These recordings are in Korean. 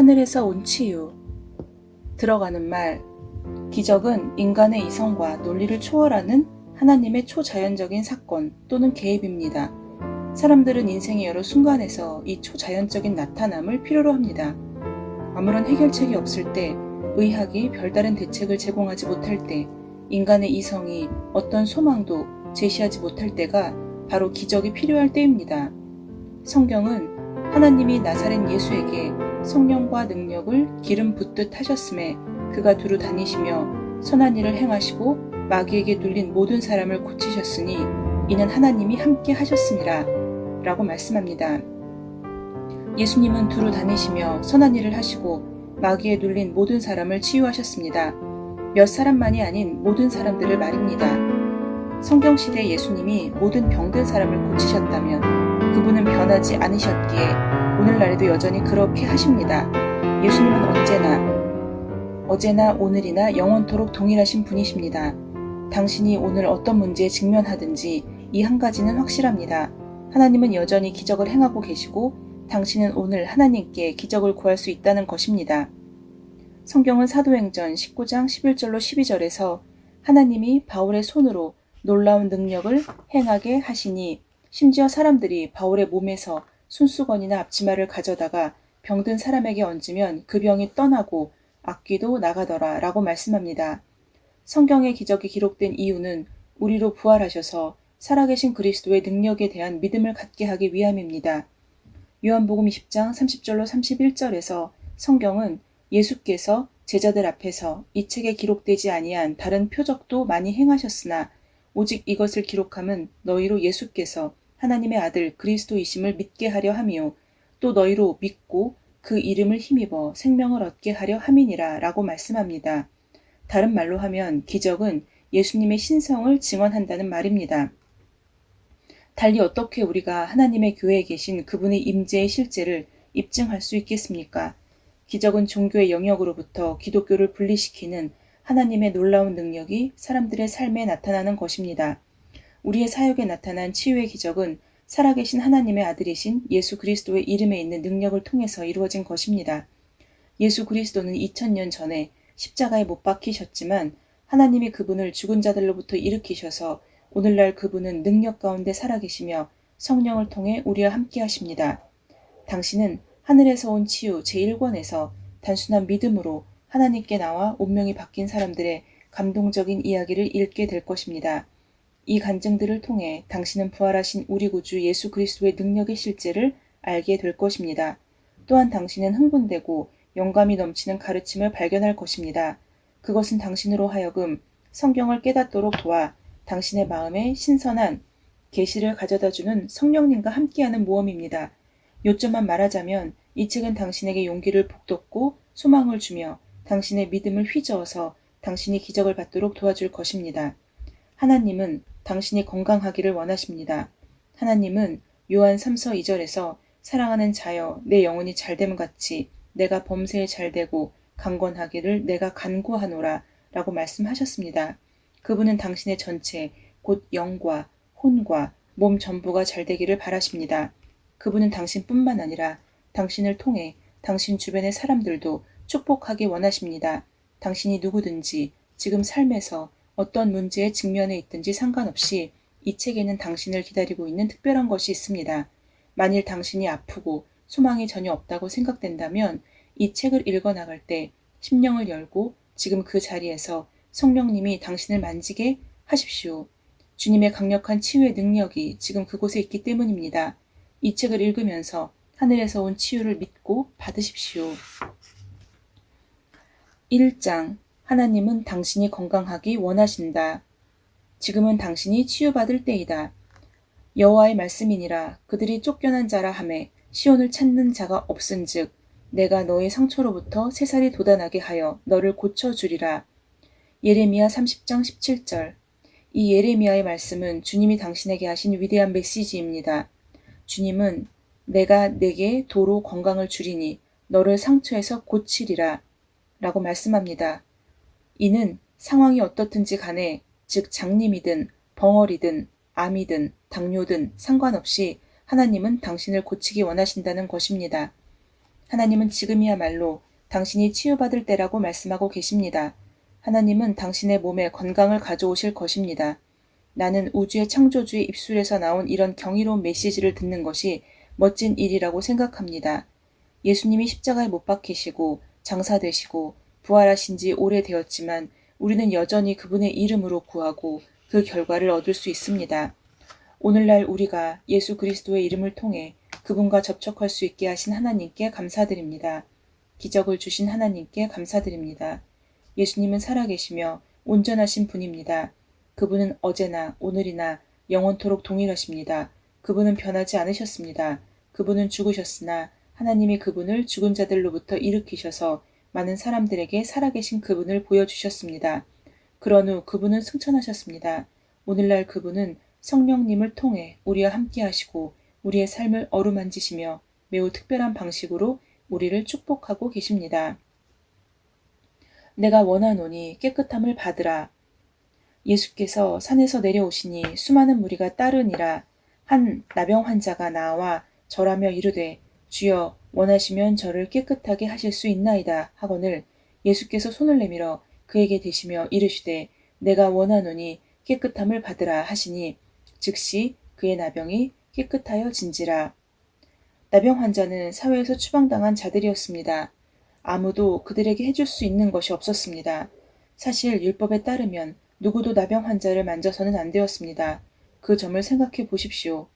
하늘에서 온 치유. 들어가는 말. 기적은 인간의 이성과 논리를 초월하는 하나님의 초자연적인 사건 또는 개입입니다. 사람들은 인생의 여러 순간에서 이 초자연적인 나타남을 필요로 합니다. 아무런 해결책이 없을 때, 의학이 별다른 대책을 제공하지 못할 때, 인간의 이성이 어떤 소망도 제시하지 못할 때가 바로 기적이 필요할 때입니다. 성경은 하나님이 나사렛 예수에게 성령과 능력을 기름 붓듯 하셨음에 그가 두루 다니시며 선한 일을 행하시고 마귀에게 눌린 모든 사람을 고치셨으니 이는 하나님이 함께 하셨음이라 라고 말씀합니다. 예수님은 두루 다니시며 선한 일을 하시고 마귀에 눌린 모든 사람을 치유하셨습니다. 몇 사람만이 아닌 모든 사람들을 말입니다. 성경시대 예수님이 모든 병든 사람을 고치셨다면 그분은 변하지 않으셨기에 오늘날에도 여전히 그렇게 하십니다. 예수님은 어제나 오늘이나 영원토록 동일하신 분이십니다. 당신이 오늘 어떤 문제에 직면하든지 이 한 가지는 확실합니다. 하나님은 여전히 기적을 행하고 계시고 당신은 오늘 하나님께 기적을 구할 수 있다는 것입니다. 성경은 사도행전 19장 11절로 12절에서 하나님이 바울의 손으로 놀라운 능력을 행하게 하시니 심지어 사람들이 바울의 몸에서 손수건이나 앞치마를 가져다가 병든 사람에게 얹으면 그 병이 떠나고 악귀도 나가더라 라고 말씀합니다. 성경의 기적이 기록된 이유는 우리로 부활하셔서 살아계신 그리스도의 능력에 대한 믿음을 갖게 하기 위함입니다. 요한복음 20장 30절로 31절에서 성경은 예수께서 제자들 앞에서 이 책에 기록되지 아니한 다른 표적도 많이 행하셨으나 오직 이것을 기록함은 너희로 예수께서 하나님의 아들 그리스도이심을 믿게 하려 함이요 또 너희로 믿고 그 이름을 힘입어 생명을 얻게 하려 함이니라 라고 말씀합니다. 다른 말로 하면 기적은 예수님의 신성을 증언한다는 말입니다. 달리 어떻게 우리가 하나님의 교회에 계신 그분의 임재의 실제를 입증할 수 있겠습니까? 기적은 종교의 영역으로부터 기독교를 분리시키는 하나님의 놀라운 능력이 사람들의 삶에 나타나는 것입니다. 우리의 사역에 나타난 치유의 기적은 살아계신 하나님의 아들이신 예수 그리스도의 이름에 있는 능력을 통해서 이루어진 것입니다. 예수 그리스도는 2000년 전에 십자가에 못 박히셨지만 하나님이 그분을 죽은 자들로부터 일으키셔서 오늘날 그분은 능력 가운데 살아계시며 성령을 통해 우리와 함께 하십니다. 당신은 하늘에서 온 치유 제1권에서 단순한 믿음으로 하나님께 나와 운명이 바뀐 사람들의 감동적인 이야기를 읽게 될 것입니다. 이 간증들을 통해 당신은 부활하신 우리 구주 예수 그리스도의 능력의 실제를 알게 될 것입니다. 또한 당신은 흥분되고 영감이 넘치는 가르침을 발견할 것입니다. 그것은 당신으로 하여금 성경을 깨닫도록 도와 당신의 마음에 신선한 계시를 가져다주는 성령님과 함께하는 모험입니다. 요점만 말하자면 이 책은 당신에게 용기를 북돋고 소망을 주며 당신의 믿음을 휘저어서 당신이 기적을 받도록 도와줄 것입니다. 하나님은 당신이 건강하기를 원하십니다. 하나님은 요한 3서 2절에서 사랑하는 자여 내 영혼이 잘됨 같이 내가 범사에 잘되고 강건하기를 내가 간구하노라 라고 말씀하셨습니다. 그분은 당신의 전체 곧 영과 혼과 몸 전부가 잘되기를 바라십니다. 그분은 당신뿐만 아니라 당신을 통해 당신 주변의 사람들도 축복하기 원하십니다. 당신이 누구든지 지금 삶에서 어떤 문제에 직면해 있든지 상관없이 이 책에는 당신을 기다리고 있는 특별한 것이 있습니다. 만일 당신이 아프고 소망이 전혀 없다고 생각된다면 이 책을 읽어나갈 때 심령을 열고 지금 그 자리에서 성령님이 당신을 만지게 하십시오. 주님의 강력한 치유의 능력이 지금 그곳에 있기 때문입니다. 이 책을 읽으면서 하늘에서 온 치유를 믿고 받으십시오. 1장 하나님은 당신이 건강하기 원하신다. 지금은 당신이 치유받을 때이다. 여호와의 말씀이니라 그들이 쫓겨난 자라 하매 시온을 찾는 자가 없은즉 내가 너의 상처로부터 새살이 돋아나게 하여 너를 고쳐주리라. 예레미야 30장 17절. 이 예레미야의 말씀은 주님이 당신에게 하신 위대한 메시지입니다. 주님은 내가 내게 도로 건강을 주리니 너를 상처에서 고치리라 라고 말씀합니다. 이는 상황이 어떻든지 간에 즉 장님이든 벙어리든 암이든 당뇨든 상관없이 하나님은 당신을 고치기 원하신다는 것입니다. 하나님은 지금이야말로 당신이 치유받을 때라고 말씀하고 계십니다. 하나님은 당신의 몸에 건강을 가져오실 것입니다. 나는 우주의 창조주의 입술에서 나온 이런 경이로운 메시지를 듣는 것이 멋진 일이라고 생각합니다. 예수님이 십자가에 못 박히시고 장사되시고 부활하신 지 오래되었지만 우리는 여전히 그분의 이름으로 구하고 그 결과를 얻을 수 있습니다. 오늘날 우리가 예수 그리스도의 이름을 통해 그분과 접촉할 수 있게 하신 하나님께 감사드립니다. 기적을 주신 하나님께 감사드립니다. 예수님은 살아계시며 온전하신 분입니다. 그분은 어제나 오늘이나 영원토록 동일하십니다. 그분은 변하지 않으셨습니다. 그분은 죽으셨으나 하나님이 그분을 죽은 자들로부터 일으키셔서 많은 사람들에게 살아계신 그분을 보여주셨습니다. 그런 후 그분은 승천하셨습니다. 오늘날 그분은 성령님을 통해 우리와 함께 하시고 우리의 삶을 어루만지시며 매우 특별한 방식으로 우리를 축복하고 계십니다. 내가 원하노니 깨끗함을 받으라. 예수께서 산에서 내려오시니 수많은 무리가 따르니라. 한 나병 환자가 나와 절하며 이르되 주여 원하시면 저를 깨끗하게 하실 수 있나이다 하거늘 예수께서 손을 내밀어 그에게 대시며 이르시되 내가 원하노니 깨끗함을 받으라 하시니 즉시 그의 나병이 깨끗하여 진지라. 나병 환자는 사회에서 추방당한 자들이었습니다. 아무도 그들에게 해줄 수 있는 것이 없었습니다. 사실 율법에 따르면 누구도 나병 환자를 만져서는 안 되었습니다. 그 점을 생각해 보십시오.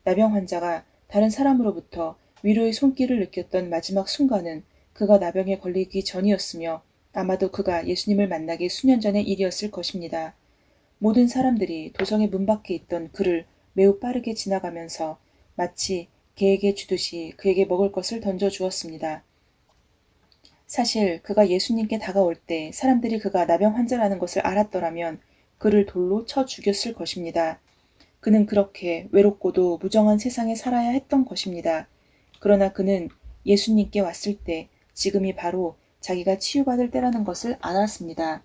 나병 환자가 다른 사람으로부터 위로의 손길을 느꼈던 마지막 순간은 그가 나병에 걸리기 전이었으며 아마도 그가 예수님을 만나기 수년 전의 일이었을 것입니다. 모든 사람들이 도성의 문 밖에 있던 그를 매우 빠르게 지나가면서 마치 개에게 주듯이 그에게 먹을 것을 던져 주었습니다. 사실 그가 예수님께 다가올 때 사람들이 그가 나병 환자라는 것을 알았더라면 그를 돌로 쳐 죽였을 것입니다. 그는 그렇게 외롭고도 무정한 세상에 살아야 했던 것입니다. 그러나 그는 예수님께 왔을 때 지금이 바로 자기가 치유받을 때라는 것을 알았습니다.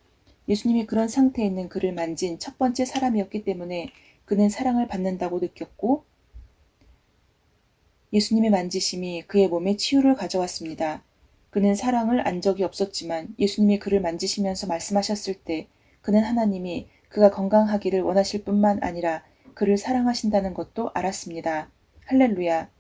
예수님이 그런 상태에 있는 그를 만진 첫 번째 사람이었기 때문에 그는 사랑을 받는다고 느꼈고 예수님의 만지심이 그의 몸에 치유를 가져왔습니다. 그는 사랑을 안 적이 없었지만 예수님이 그를 만지시면서 말씀하셨을 때 그는 하나님이 그가 건강하기를 원하실 뿐만 아니라 그를 사랑하신다는 것도 알았습니다. 할렐루야.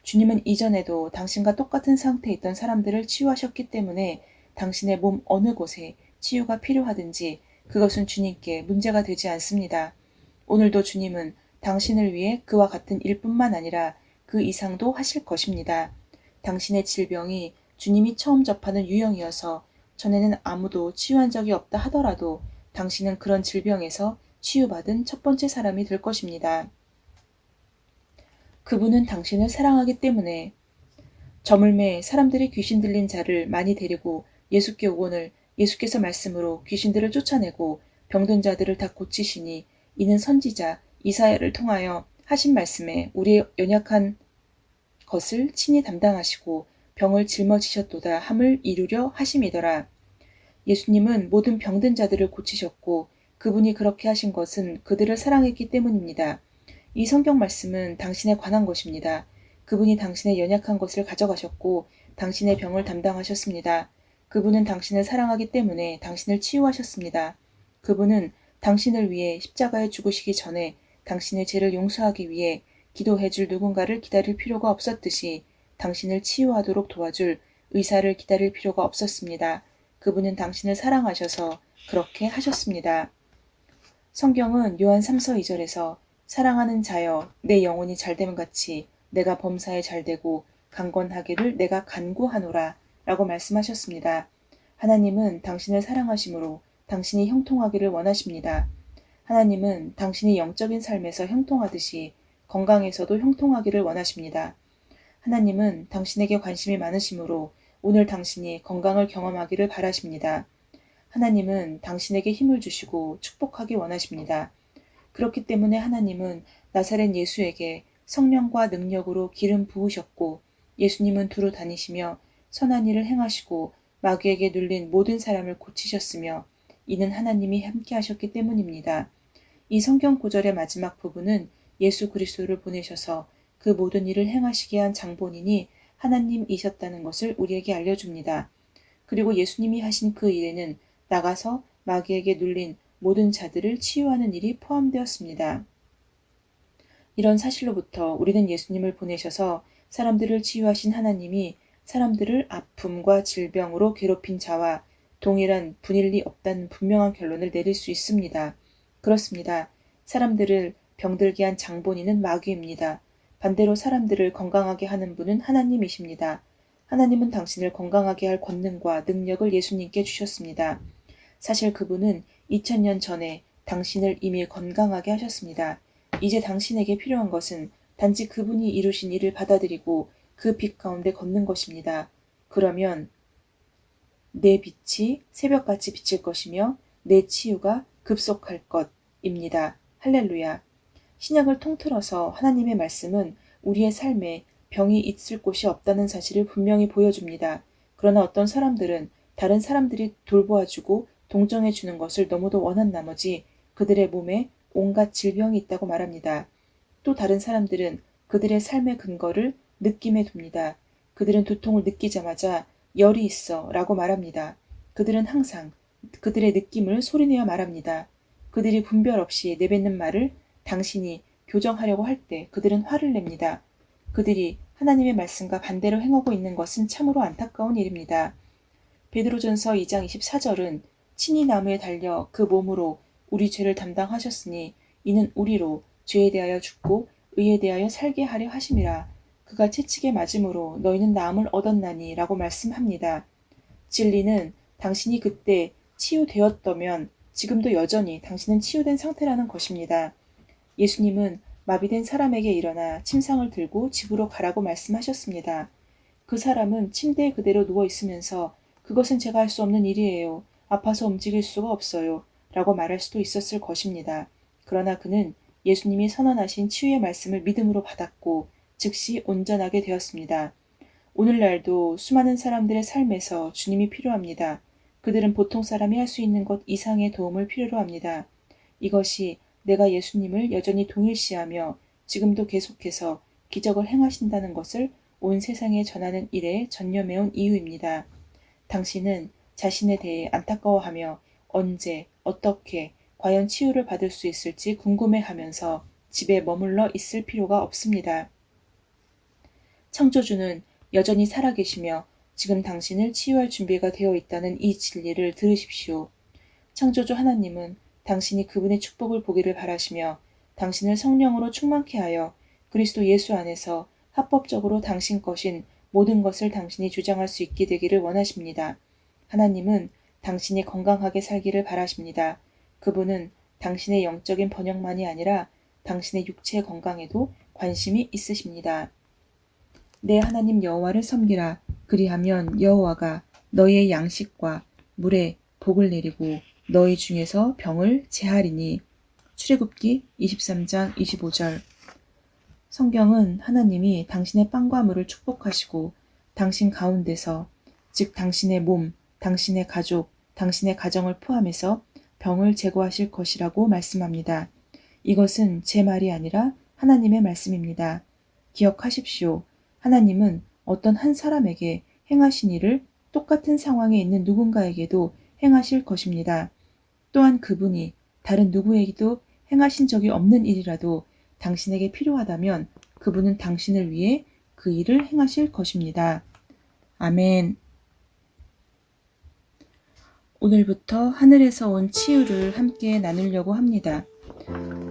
주님은 이전에도 당신과 똑같은 상태에 있던 사람들을 치유하셨기 때문에 당신의 몸 어느 곳에 치유가 필요하든지 그것은 주님께 문제가 되지 않습니다. 오늘도 주님은 당신을 위해 그와 같은 일뿐만 아니라 그 이상도 하실 것입니다. 당신의 질병이 주님이 처음 접하는 유형이어서 전에는 아무도 치유한 적이 없다 하더라도 당신은 그런 질병에서 치유받은 첫 번째 사람이 될 것입니다. 그분은 당신을 사랑하기 때문에 저물매 사람들이 귀신 들린 자를 많이 데리고 예수께 오거늘 예수께서 말씀으로 귀신들을 쫓아내고 병든 자들을 다 고치시니 이는 선지자 이사야를 통하여 하신 말씀에 우리의 연약한 것을 친히 담당하시고 병을 짊어지셨도다 함을 이루려 하심이더라. 예수님은 모든 병든 자들을 고치셨고 그분이 그렇게 하신 것은 그들을 사랑했기 때문입니다. 이 성경 말씀은 당신에 관한 것입니다. 그분이 당신의 연약한 것을 가져가셨고 당신의 병을 담당하셨습니다. 그분은 당신을 사랑하기 때문에 당신을 치유하셨습니다. 그분은 당신을 위해 십자가에 죽으시기 전에 당신의 죄를 용서하기 위해 기도해 줄 누군가를 기다릴 필요가 없었듯이 당신을 치유하도록 도와줄 의사를 기다릴 필요가 없었습니다. 그분은 당신을 사랑하셔서 그렇게 하셨습니다. 성경은 요한 3서 2절에서 사랑하는 자여 내 영혼이 잘됨 같이 내가 범사에 잘되고 강건하기를 내가 간구하노라 라고 말씀하셨습니다. 하나님은 당신을 사랑하심으로 당신이 형통하기를 원하십니다. 하나님은 당신이 영적인 삶에서 형통하듯이 건강에서도 형통하기를 원하십니다. 하나님은 당신에게 관심이 많으시므로 오늘 당신이 건강을 경험하기를 바라십니다. 하나님은 당신에게 힘을 주시고 축복하기 원하십니다. 그렇기 때문에 하나님은 나사렛 예수에게 성령과 능력으로 기름 부으셨고 예수님은 두루 다니시며 선한 일을 행하시고 마귀에게 눌린 모든 사람을 고치셨으며 이는 하나님이 함께 하셨기 때문입니다. 이 성경 구절의 마지막 부분은 예수 그리스도를 보내셔서 그 모든 일을 행하시게 한 장본인이 하나님이셨다는 것을 우리에게 알려줍니다. 그리고 예수님이 하신 그 일에는 나가서 마귀에게 눌린 모든 자들을 치유하는 일이 포함되었습니다. 이런 사실로부터 우리는 예수님을 보내셔서 사람들을 치유하신 하나님이 사람들을 아픔과 질병으로 괴롭힌 자와 동일한 분일이 없다는 분명한 결론을 내릴 수 있습니다. 그렇습니다. 사람들을 병들게 한 장본인은 마귀입니다. 반대로 사람들을 건강하게 하는 분은 하나님이십니다. 하나님은 당신을 건강하게 할 권능과 능력을 예수님께 주셨습니다. 사실 그분은 2000년 전에 당신을 이미 건강하게 하셨습니다. 이제 당신에게 필요한 것은 단지 그분이 이루신 일을 받아들이고 그 빛 가운데 걷는 것입니다. 그러면 내 빛이 새벽같이 비칠 것이며 내 치유가 급속할 것입니다. 할렐루야. 신약을 통틀어서 하나님의 말씀은 우리의 삶에 병이 있을 곳이 없다는 사실을 분명히 보여줍니다. 그러나 어떤 사람들은 다른 사람들이 돌보아주고 동정해주는 것을 너무도 원한 나머지 그들의 몸에 온갖 질병이 있다고 말합니다. 또 다른 사람들은 그들의 삶의 근거를 느낌에 둡니다. 그들은 두통을 느끼자마자 열이 있어 라고 말합니다. 그들은 항상 그들의 느낌을 소리내어 말합니다. 그들이 분별 없이 내뱉는 말을 당신이 교정하려고 할 때 그들은 화를 냅니다. 그들이 하나님의 말씀과 반대로 행하고 있는 것은 참으로 안타까운 일입니다. 베드로전서 2장 24절은 친히 나무에 달려 그 몸으로 우리 죄를 담당하셨으니 이는 우리로 죄에 대하여 죽고 의에 대하여 살게 하려 하심이라. 그가 채찍에 맞음으로 너희는 나음을 얻었나니 라고 말씀합니다. 진리는 당신이 그때 치유되었다면 지금도 여전히 당신은 치유된 상태라는 것입니다. 예수님은 마비된 사람에게 일어나 침상을 들고 집으로 가라고 말씀하셨습니다. 그 사람은 침대에 그대로 누워 있으면서 그것은 제가 할 수 없는 일이에요. 아파서 움직일 수가 없어요. 라고 말할 수도 있었을 것입니다. 그러나 그는 예수님이 선언하신 치유의 말씀을 믿음으로 받았고 즉시 온전하게 되었습니다. 오늘날도 수많은 사람들의 삶에서 주님이 필요합니다. 그들은 보통 사람이 할 수 있는 것 이상의 도움을 필요로 합니다. 이것이 내가 예수님을 여전히 동일시하며 지금도 계속해서 기적을 행하신다는 것을 온 세상에 전하는 일에 전념해온 이유입니다. 당신은 자신에 대해 안타까워하며 언제, 어떻게, 과연 치유를 받을 수 있을지 궁금해하면서 집에 머물러 있을 필요가 없습니다. 창조주는 여전히 살아계시며 지금 당신을 치유할 준비가 되어 있다는 이 진리를 들으십시오. 창조주 하나님은 당신이 그분의 축복을 보기를 바라시며 당신을 성령으로 충만케 하여 그리스도 예수 안에서 합법적으로 당신 것인 모든 것을 당신이 주장할 수 있게 되기를 원하십니다. 하나님은 당신이 건강하게 살기를 바라십니다. 그분은 당신의 영적인 번영만이 아니라 당신의 육체 건강에도 관심이 있으십니다. 내 하나님 여호와를 섬기라. 그리하면 여호와가 너희의 양식과 물에 복을 내리고 너희 중에서 병을 제하리니. 출애굽기 23장 25절. 성경은 하나님이 당신의 빵과 물을 축복하시고 당신 가운데서, 즉 당신의 몸, 당신의 가족, 당신의 가정을 포함해서 병을 제거하실 것이라고 말씀합니다. 이것은 제 말이 아니라 하나님의 말씀입니다. 기억하십시오. 하나님은 어떤 한 사람에게 행하신 일을 똑같은 상황에 있는 누군가에게도 행하실 것입니다. 또한 그분이 다른 누구에게도 행하신 적이 없는 일이라도 당신에게 필요하다면 그분은 당신을 위해 그 일을 행하실 것입니다. 아멘. 오늘부터 하늘에서 온 치유를 함께 나누려고 합니다.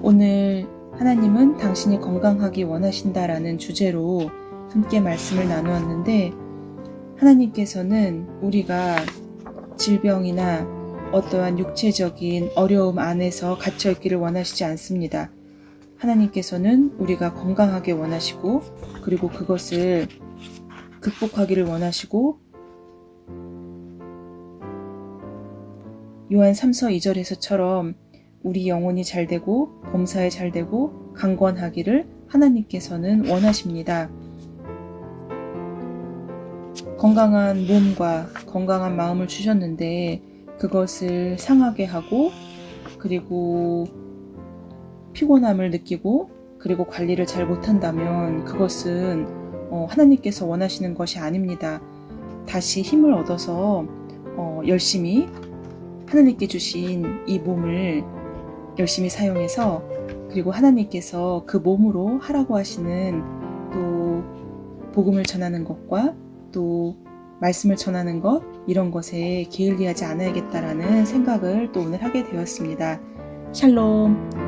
오늘 하나님은 당신이 건강하기 원하신다라는 주제로 함께 말씀을 나누었는데, 하나님께서는 우리가 질병이나 어떠한 육체적인 어려움 안에서 갇혀 있기를 원하시지 않습니다. 하나님께서는 우리가 건강하게 원하시고 그리고 그것을 극복하기를 원하시고, 요한 3서 2절에서처럼 우리 영혼이 잘되고 범사에 잘되고 강건하기를 하나님께서는 원하십니다. 건강한 몸과 건강한 마음을 주셨는데 그것을 상하게 하고 그리고 피곤함을 느끼고 그리고 관리를 잘 못한다면 그것은 하나님께서 원하시는 것이 아닙니다. 다시 힘을 얻어서 열심히 하나님께 주신 이 몸을 열심히 사용해서, 그리고 하나님께서 그 몸으로 하라고 하시는 또 복음을 전하는 것과 또 말씀을 전하는 것, 이런 것에 게을리하지 않아야겠다라는 생각을 또 오늘 하게 되었습니다. 샬롬.